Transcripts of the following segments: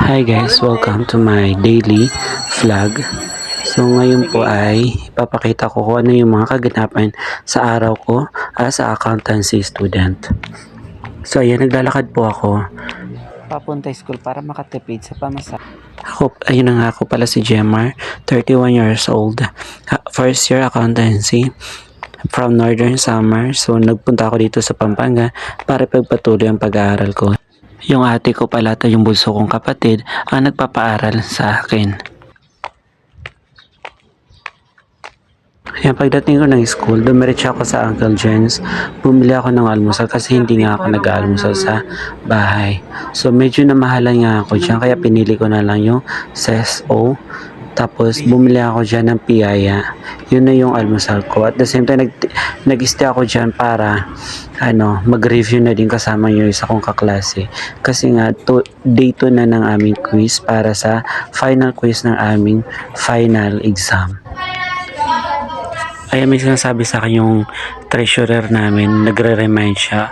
Hi guys, welcome to my daily vlog. So ngayon po ay ipapakita ko kung ano yung mga kaganapan sa araw ko as a accountancy student. So ayan, naglalakad po ako papunta school para makatipid sa pamasahe. Ayun na nga, ako pala si Jemar, 31 years old, first year accountancy from Northern Samar. So nagpunta ako dito sa Pampanga para pagpatuloy ang pag-aaral ko. Yung ate ko pala, yung bunso kong kapatid, ang nagpapaaral sa akin. Ayan, pagdating ko ng school, dumiretso ako sa Uncle Jen's. Bumili ako ng almusal kasi hindi nga ako nag-aalmusal sa bahay. So medyo namahalan nga ako dyan, kaya pinili ko na lang yung SESO. Tapos bumili ako dyan ng piyaya. Yun na yung almusal ko. At the same time, nag-stay ako dyan para mag-review na din kasama yung isa kong kaklase. Kasi nga, day 2 na ng aming quiz para sa final quiz ng aming final exam. Ay, may sinasabi sa akin yung treasurer namin, nagre-remind siya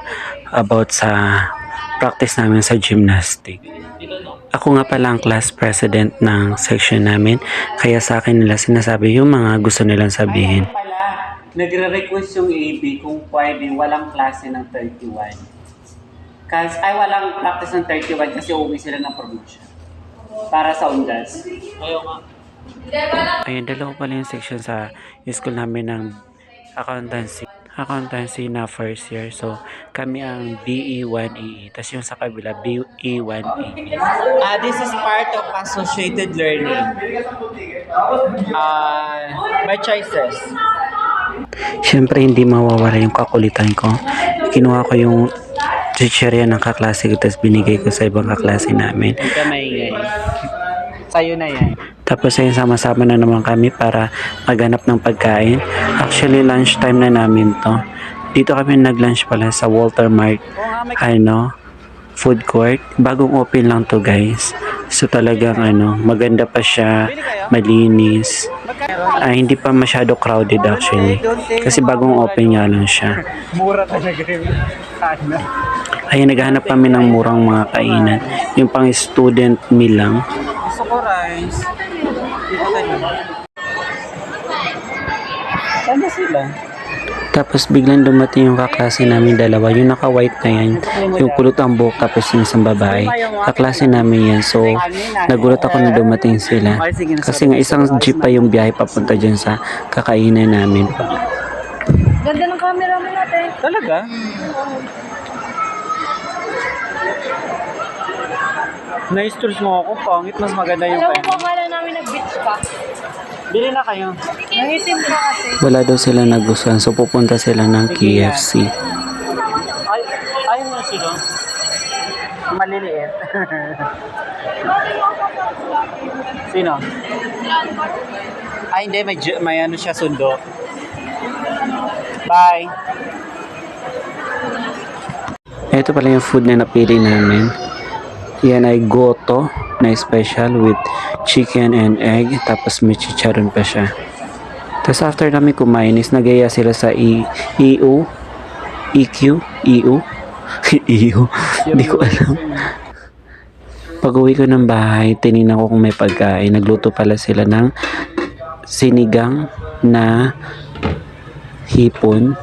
about sa practice namin sa gymnastic. Ako nga pala ang class president ng section namin, kaya sa akin nila sinasabi yung mga gusto nilang sabihin. Nagre-request yung AB kung pwede walang klase ng 31. Kasi walang practice ng 31 kasi uuwi sila ng probinsya para sa UNDAS. Ayaw nga. Ayun, dalawa pala yung section sa school namin ng accountancy na first year. So, kami ang BE1EE. Tapos yung sa kabila, BE1EE. This is part of associated learning. My choices. Siyempre, hindi mawawala yung kakulitan ko. Kinuha ko yung chichirya ng kaklase ko, tapos binigay ko sa ibang kaklase namin. Ito maingay. Sa'yo na yan. Tapos ayun, sama-sama na naman kami para maghanap ng pagkain. Actually, lunchtime na namin to. Dito kami nag-lunch pala sa Walter Mart, food court. Bagong open lang to, guys. So talagang maganda pa siya, malinis. Hindi pa masyado crowded actually. Kasi bagong open nga lang siya. Mura talaga yung kainan. Ayun, naghahanap kami ng murang mga kainan. Yung pang student meal lang. Gusto ko rice. Saan sila? Tapos biglang dumating yung kaklase namin dalawa, yung naka-white na yan, yung kulot ang buhok, tapos yung isang babae. Kaklase namin yan, so nagulat ako na dumating sila. Kasi nga isang jeep pa yung biyahe papunta dyan sa kakainan namin. Ganda ng camera mo natin. Talaga? Na-stress mo ako, pangit, mas maganda yung Alam mo, akala namin nag-beach ka. Bili na kayo. Nangitim ka kasi. Wala daw sila nagustuhan, so pupunta sila ng KFC. Ayun na sila. Maliliit. Sino? Hindi, may siya sundo. Bye. Ito pala yung food na napili namin. Yan ay goto na special with chicken and egg, tapos may chicharon pa siya. Tapos after namin kumain is nagaya sila sa EQ, hindi ko alam. Pag uwi ko ng bahay, tinignan ko kung may pagkain. Nagluto pala sila ng sinigang na hipon.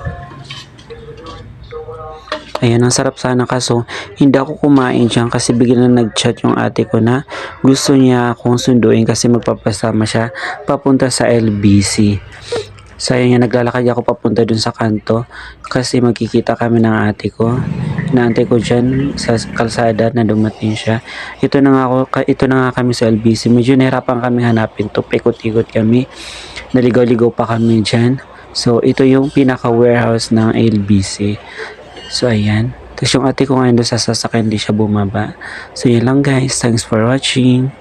Ayan, ang sarap sana, kaso hindi ako kumain dyan kasi biglang nag-chat yung ate ko na gusto niya akong sunduin kasi magpapasama siya papunta sa LBC. So ayan, naglalakad ako papunta dun sa kanto kasi magkikita kami ng ate ko. Inaantay ko dyan sa kalsada na dumating siya. Ito na nga kami sa LBC. Medyo nahirapan kami hanapin to. Pikot-ikot kami. Naligaw-ligaw pa kami dyan. So ito yung pinaka-warehouse ng LBC. So ayan. Tapos yung ate ko ngayon doon sa sasakyan, hindi siya bumaba. So yun lang guys. Thanks for watching.